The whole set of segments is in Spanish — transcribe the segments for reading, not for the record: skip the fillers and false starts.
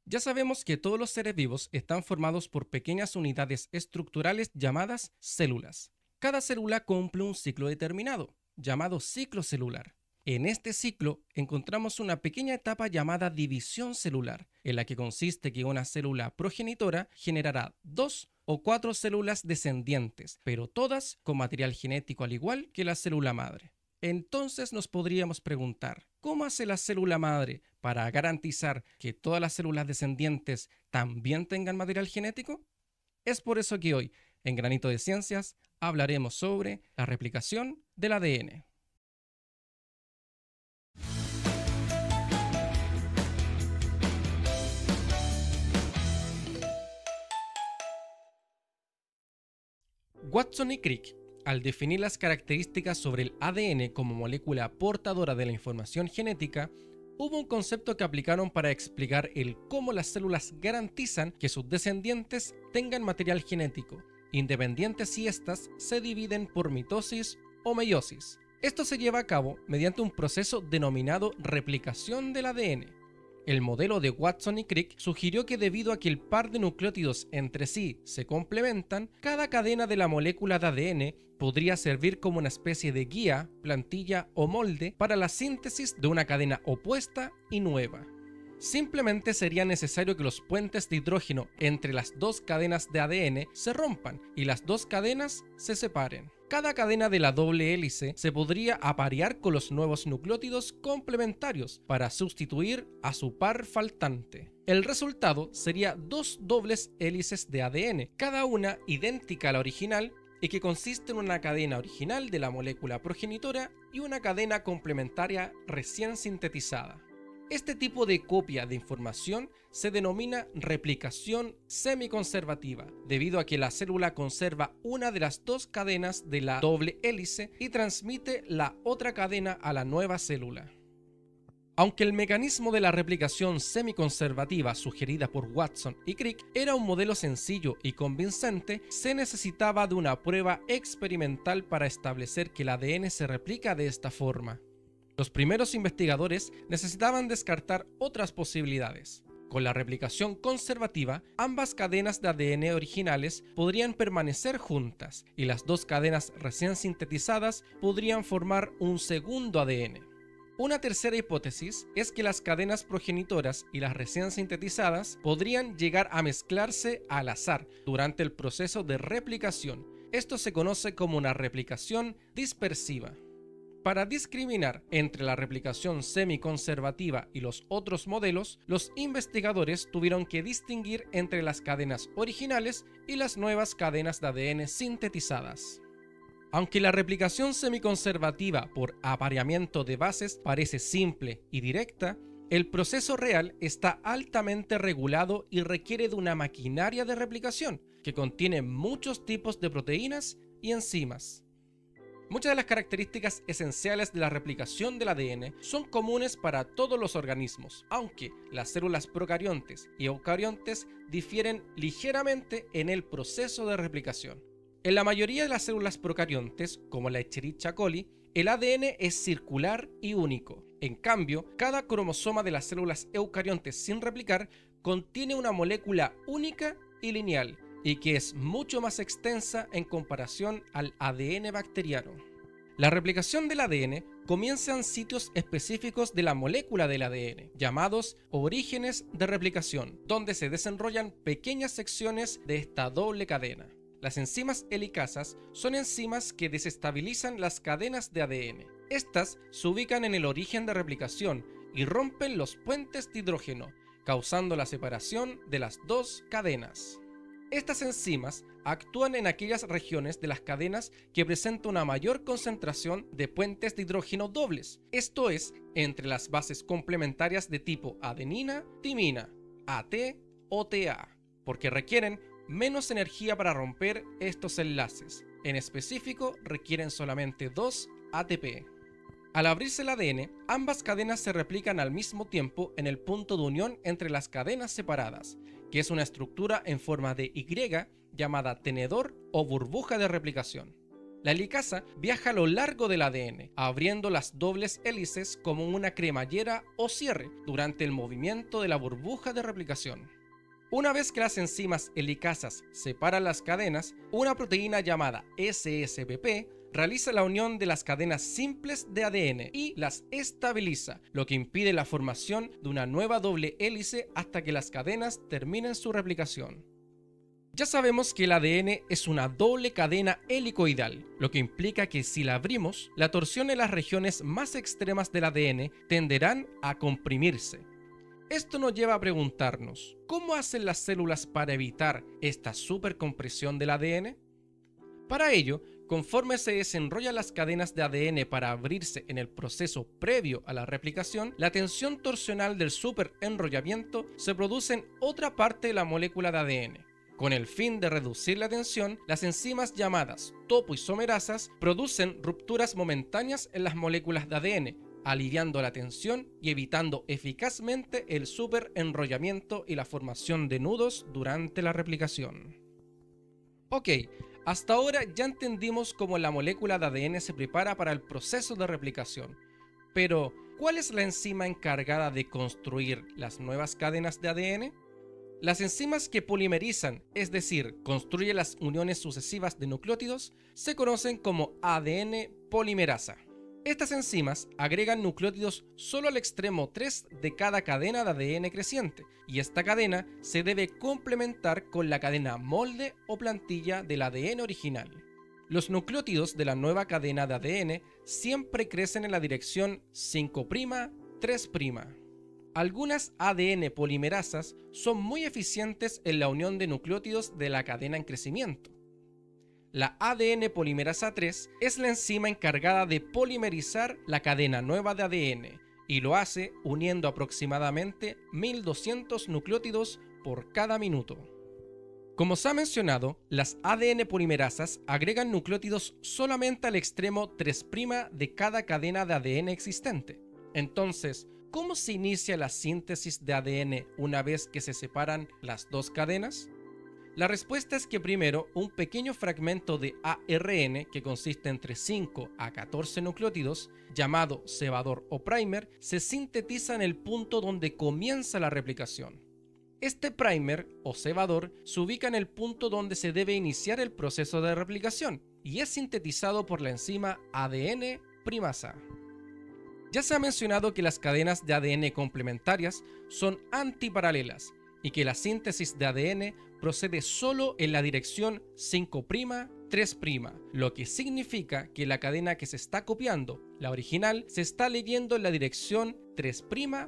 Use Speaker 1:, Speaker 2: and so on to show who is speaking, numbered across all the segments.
Speaker 1: Ya sabemos que todos los seres vivos están formados por pequeñas unidades estructurales llamadas células. Cada célula cumple un ciclo determinado, llamado ciclo celular. En este ciclo encontramos una pequeña etapa llamada división celular, en la que consiste que una célula progenitora generará 2 o 4 células descendientes, pero todas con material genético al igual que la célula madre. Entonces nos podríamos preguntar, ¿cómo hace la célula madre para garantizar que todas las células descendientes también tengan material genético? Es por eso que hoy, en Granito de Ciencias, hablaremos sobre la replicación del ADN. Watson y Crick, al definir las características sobre el ADN como molécula portadora de la información genética, hubo un concepto que aplicaron para explicar el cómo las células garantizan que sus descendientes tengan material genético, independiente si éstas se dividen por mitosis o meiosis. Esto se lleva a cabo mediante un proceso denominado replicación del ADN. El modelo de Watson y Crick sugirió que debido a que el par de nucleótidos entre sí se complementan, cada cadena de la molécula de ADN podría servir como una especie de guía, plantilla o molde para la síntesis de una cadena opuesta y nueva. Simplemente sería necesario que los puentes de hidrógeno entre las dos cadenas de ADN se rompan y las dos cadenas se separen. Cada cadena de la doble hélice se podría aparear con los nuevos nucleótidos complementarios para sustituir a su par faltante. El resultado sería 2 dobles hélices de ADN, cada una idéntica a la original y que consiste en una cadena original de la molécula progenitora y una cadena complementaria recién sintetizada. Este tipo de copia de información se denomina replicación semiconservativa, debido a que la célula conserva una de las dos cadenas de la doble hélice y transmite la otra cadena a la nueva célula. Aunque el mecanismo de la replicación semiconservativa sugerida por Watson y Crick era un modelo sencillo y convincente, se necesitaba de una prueba experimental para establecer que el ADN se replica de esta forma. Los primeros investigadores necesitaban descartar otras posibilidades. Con la replicación conservativa, ambas cadenas de ADN originales podrían permanecer juntas y las dos cadenas recién sintetizadas podrían formar un segundo ADN. Una tercera hipótesis es que las cadenas progenitoras y las recién sintetizadas podrían llegar a mezclarse al azar durante el proceso de replicación. Esto se conoce como una replicación dispersiva. Para discriminar entre la replicación semiconservativa y los otros modelos, los investigadores tuvieron que distinguir entre las cadenas originales y las nuevas cadenas de ADN sintetizadas. Aunque la replicación semiconservativa por apareamiento de bases parece simple y directa, el proceso real está altamente regulado y requiere de una maquinaria de replicación que contiene muchos tipos de proteínas y enzimas. Muchas de las características esenciales de la replicación del ADN son comunes para todos los organismos, aunque las células procariontes y eucariontes difieren ligeramente en el proceso de replicación. En la mayoría de las células procariontes, como la Escherichia coli, el ADN es circular y único. En cambio, cada cromosoma de las células eucariontes sin replicar contiene una molécula única y lineal, y que es mucho más extensa en comparación al ADN bacteriano. La replicación del ADN comienza en sitios específicos de la molécula del ADN, llamados orígenes de replicación, donde se desenrollan pequeñas secciones de esta doble cadena. Las enzimas helicasas son enzimas que desestabilizan las cadenas de ADN. Estas se ubican en el origen de replicación y rompen los puentes de hidrógeno, causando la separación de las dos cadenas. Estas enzimas actúan en aquellas regiones de las cadenas que presentan una mayor concentración de puentes de hidrógeno dobles, esto es, entre las bases complementarias de tipo adenina, timina, AT o TA, porque requieren menos energía para romper estos enlaces. En específico, requieren solamente 2 ATP. Al abrirse el ADN, ambas cadenas se replican al mismo tiempo en el punto de unión entre las cadenas separadas, que es una estructura en forma de Y llamada tenedor o burbuja de replicación. La helicasa viaja a lo largo del ADN, abriendo las dobles hélices como una cremallera o cierre durante el movimiento de la burbuja de replicación. Una vez que las enzimas helicasas separan las cadenas, una proteína llamada SSBP realiza la unión de las cadenas simples de ADN y las estabiliza, lo que impide la formación de una nueva doble hélice hasta que las cadenas terminen su replicación. Ya sabemos que el ADN es una doble cadena helicoidal, lo que implica que si la abrimos, la torsión en las regiones más extremas del ADN tenderán a comprimirse. Esto nos lleva a preguntarnos, ¿cómo hacen las células para evitar esta supercompresión del ADN? Para ello, conforme se desenrollan las cadenas de ADN para abrirse en el proceso previo a la replicación, la tensión torsional del superenrollamiento se produce en otra parte de la molécula de ADN. Con el fin de reducir la tensión, las enzimas llamadas topoisomerasas producen rupturas momentáneas en las moléculas de ADN, aliviando la tensión y evitando eficazmente el superenrollamiento y la formación de nudos durante la replicación. Ok, hasta ahora ya entendimos cómo la molécula de ADN se prepara para el proceso de replicación, pero ¿cuál es la enzima encargada de construir las nuevas cadenas de ADN? Las enzimas que polimerizan, es decir, construyen las uniones sucesivas de nucleótidos, se conocen como ADN polimerasa. Estas enzimas agregan nucleótidos solo al extremo 3 de cada cadena de ADN creciente, y esta cadena se debe complementar con la cadena molde o plantilla del ADN original. Los nucleótidos de la nueva cadena de ADN siempre crecen en la dirección 5', 3'. Algunas ADN polimerasas son muy eficientes en la unión de nucleótidos de la cadena en crecimiento. La ADN polimerasa 3 es la enzima encargada de polimerizar la cadena nueva de ADN y lo hace uniendo aproximadamente 1200 nucleótidos por cada minuto. Como se ha mencionado, las ADN polimerasas agregan nucleótidos solamente al extremo 3' de cada cadena de ADN existente. Entonces, ¿cómo se inicia la síntesis de ADN una vez que se separan las dos cadenas? La respuesta es que primero un pequeño fragmento de ARN que consiste entre 5 a 14 nucleótidos, llamado cebador o primer, se sintetiza en el punto donde comienza la replicación. Este primer o cebador se ubica en el punto donde se debe iniciar el proceso de replicación y es sintetizado por la enzima ADN primasa. Ya se ha mencionado que las cadenas de ADN complementarias son antiparalelas y que la síntesis de ADN procede solo en la dirección 5', 3', lo que significa que la cadena que se está copiando, la original, se está leyendo en la dirección 3',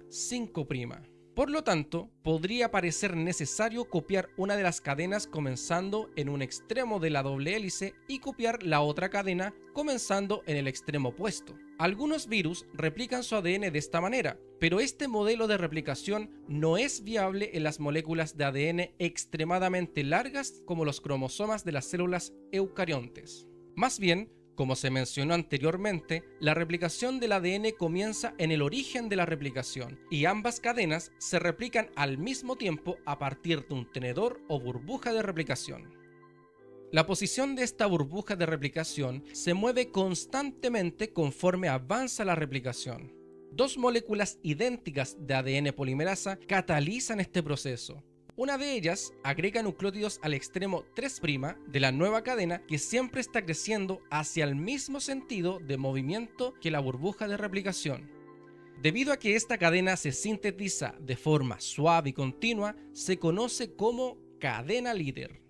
Speaker 1: 5'. Por lo tanto, podría parecer necesario copiar una de las cadenas comenzando en un extremo de la doble hélice y copiar la otra cadena comenzando en el extremo opuesto. Algunos virus replican su ADN de esta manera, pero este modelo de replicación no es viable en las moléculas de ADN extremadamente largas como los cromosomas de las células eucariontes. Más bien, como se mencionó anteriormente, la replicación del ADN comienza en el origen de la replicación y ambas cadenas se replican al mismo tiempo a partir de un tenedor o burbuja de replicación. La posición de esta burbuja de replicación se mueve constantemente conforme avanza la replicación. Dos moléculas idénticas de ADN polimerasa catalizan este proceso. Una de ellas agrega nucleótidos al extremo 3' de la nueva cadena que siempre está creciendo hacia el mismo sentido de movimiento que la burbuja de replicación. Debido a que esta cadena se sintetiza de forma suave y continua, se conoce como cadena líder.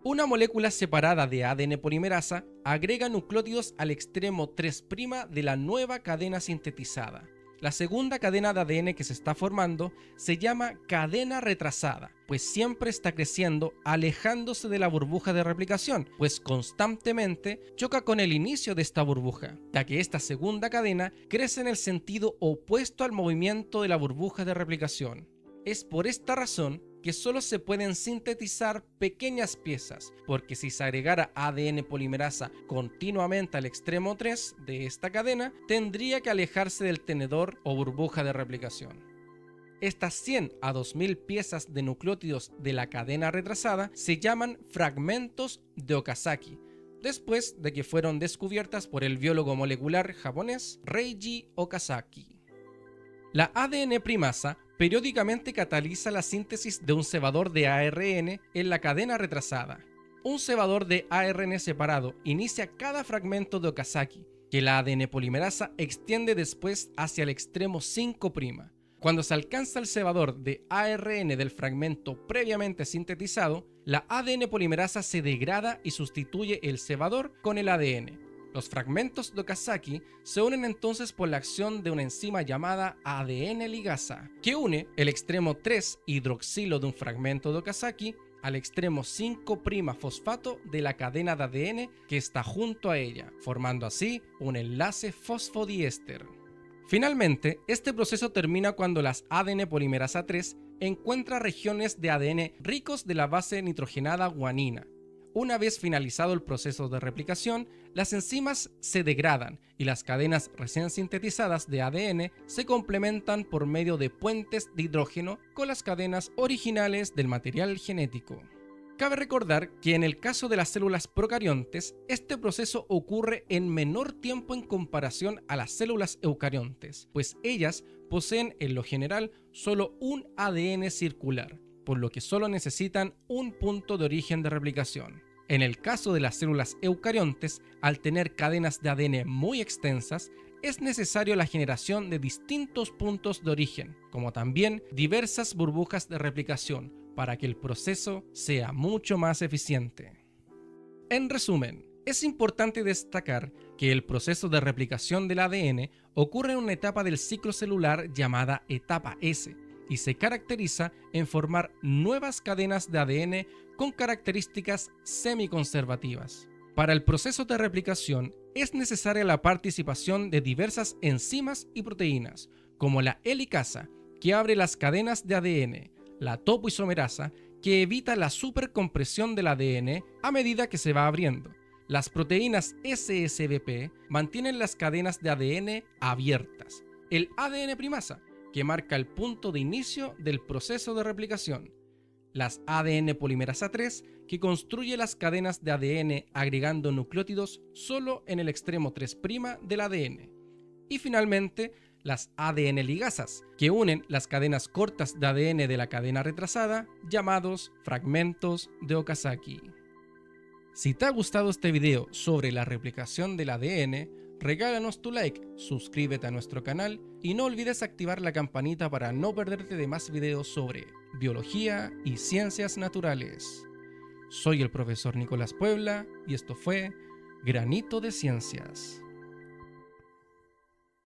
Speaker 1: Una molécula separada de ADN polimerasa agrega nucleótidos al extremo 3' de la nueva cadena sintetizada. La segunda cadena de ADN que se está formando se llama cadena retrasada, pues siempre está creciendo alejándose de la burbuja de replicación, pues constantemente choca con el inicio de esta burbuja, ya que esta segunda cadena crece en el sentido opuesto al movimiento de la burbuja de replicación. Es por esta razón que solo se pueden sintetizar pequeñas piezas, porque si se agregara ADN polimerasa continuamente al extremo 3 de esta cadena, tendría que alejarse del tenedor o burbuja de replicación. Estas 100 a 2000 piezas de nucleótidos de la cadena retrasada se llaman fragmentos de Okazaki, después de que fueron descubiertas por el biólogo molecular japonés Reiji Okazaki. La ADN primasa periódicamente cataliza la síntesis de un cebador de ARN en la cadena retrasada. Un cebador de ARN separado inicia cada fragmento de Okazaki, que la ADN polimerasa extiende después hacia el extremo 5'. Cuando se alcanza el cebador de ARN del fragmento previamente sintetizado, la ADN polimerasa se degrada y sustituye el cebador con el ADN. Los fragmentos de Okazaki se unen entonces por la acción de una enzima llamada ADN ligasa, que une el extremo 3 hidroxilo de un fragmento de Okazaki al extremo 5' fosfato de la cadena de ADN que está junto a ella, formando así un enlace fosfodiéster. Finalmente, este proceso termina cuando las ADN polimerasa 3 encuentra regiones de ADN ricos de la base nitrogenada guanina. Una vez finalizado el proceso de replicación, las enzimas se degradan y las cadenas recién sintetizadas de ADN se complementan por medio de puentes de hidrógeno con las cadenas originales del material genético. Cabe recordar que en el caso de las células procariontes, este proceso ocurre en menor tiempo en comparación a las células eucariontes, pues ellas poseen en lo general solo un ADN circular, por lo que solo necesitan un punto de origen de replicación. En el caso de las células eucariontes, al tener cadenas de ADN muy extensas, es necesario la generación de distintos puntos de origen, como también diversas burbujas de replicación, para que el proceso sea mucho más eficiente. En resumen, es importante destacar que el proceso de replicación del ADN ocurre en una etapa del ciclo celular llamada etapa S, y se caracteriza en formar nuevas cadenas de ADN con características semiconservativas. Para el proceso de replicación es necesaria la participación de diversas enzimas y proteínas, como la helicasa, que abre las cadenas de ADN, la topoisomerasa, que evita la supercompresión del ADN a medida que se va abriendo. Las proteínas SSBP mantienen las cadenas de ADN abiertas. El ADN primasa, que marca el punto de inicio del proceso de replicación. Las ADN polimerasa 3, que construye las cadenas de ADN agregando nucleótidos solo en el extremo 3' del ADN. Y finalmente, las ADN ligasas, que unen las cadenas cortas de ADN de la cadena retrasada, llamados fragmentos de Okazaki. Si te ha gustado este video sobre la replicación del ADN, regálanos tu like, suscríbete a nuestro canal y no olvides activar la campanita para no perderte de más videos sobre biología y ciencias naturales. Soy el profesor Nicolás Puebla y esto fue Granito de Ciencias.